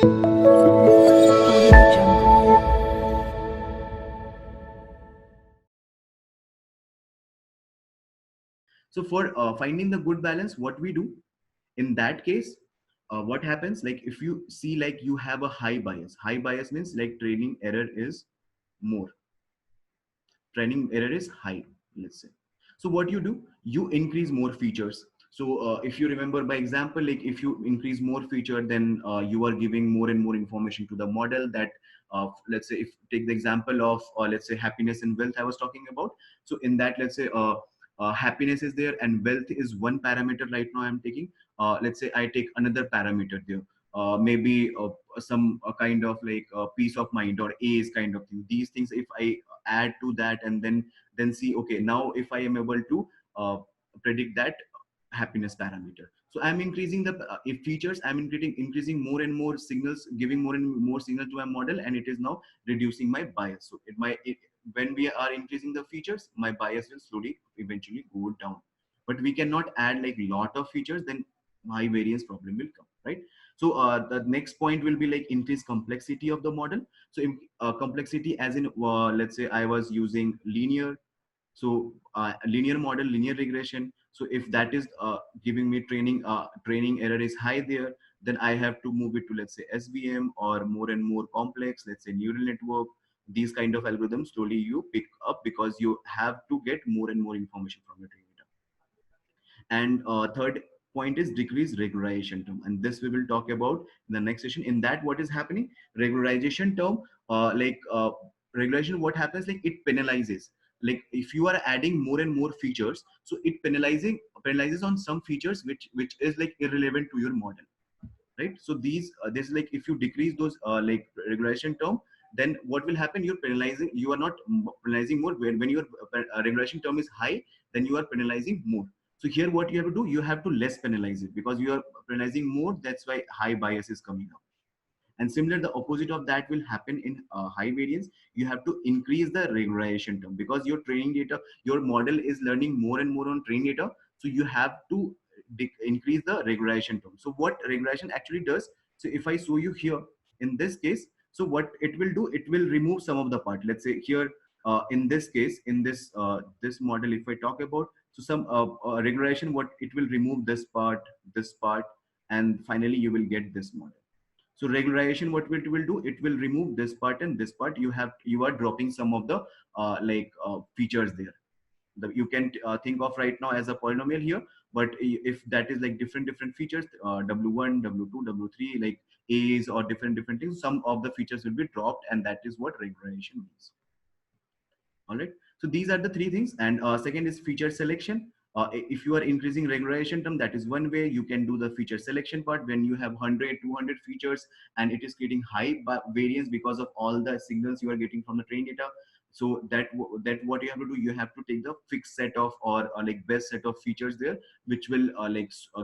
So for finding the good balance, what we do in that case, what happens, like if you see like you have a high bias means like training error is more, training error is high, let's say. So what you do, you increase more features. So if you remember by example, like if you increase more feature, then you are giving more and more information to the model that let's say if take the example of let's say happiness and wealth I was talking about. So in that, let's say happiness is there and wealth is one parameter right now I'm taking. Let's say I take another parameter there, maybe some kind of like peace of mind or A's kind of thing. These things if I add to that, and then see, okay, now if I am able to uh, predict that happiness parameter, so I'm increasing the if features, I'm increasing more and more signals, giving more and more signal to my model, and it is now reducing my bias. So when we are increasing the features, my bias will slowly eventually go down. But we cannot add like lot of features, then high variance problem will come, right? So the next point will be like increase complexity of the model. So complexity as in let's say I was using linear, so linear model, linear regression. So if that is giving me training error is high there, then I have to move it to, let's say, SVM or more and more complex, let's say neural network. These kind of algorithms slowly you pick up because you have to get more and more information from your training data. And third point is decrease regularization term, and this we will talk about in the next session. In that, what is happening, regularization term, regulation, what happens, like it penalizes, like if you are adding more and more features, so it penalizes on some features which is like irrelevant to your model, right? So these this is like if you decrease those like regulation term, then what will happen, you're penalizing, you are not penalizing more. When your regulation term is high, then you are penalizing more. So here what you have to do, you have to less penalize it because you are penalizing more, that's why high bias is coming up. And similar, the opposite of that will happen in high variance. You have to increase the regularization term because your training data, your model is learning more and more on training data. So you have to increase the regularization term. So what regularization actually does, so if I show you here in this case, so what it will do, it will remove some of the part. Let's say here in this case, in this model, if I talk about, so some regularization, what it will remove this part, and finally you will get this model. So regularization, what it will do, it will remove this part and this part. You are dropping some of the features there. You can think of right now as a polynomial here, but if that is like different features, w1, w2, w3, like a's or different things, some of the features will be dropped, and that is what regularization means. All right, so these are the three things. And second is feature selection. If you are increasing regularization term, that is one way you can do the feature selection part. When you have 100, 200 features and it is creating high variance because of all the signals you are getting from the train data, so that what you have to do, you have to take the fixed set of or like best set of features there, which will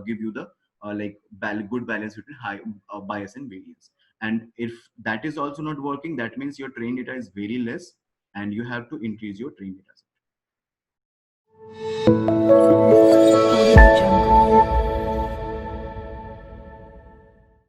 give you the good balance between high bias and variance. And if that is also not working, that means your train data is very less, and you have to increase your train data set.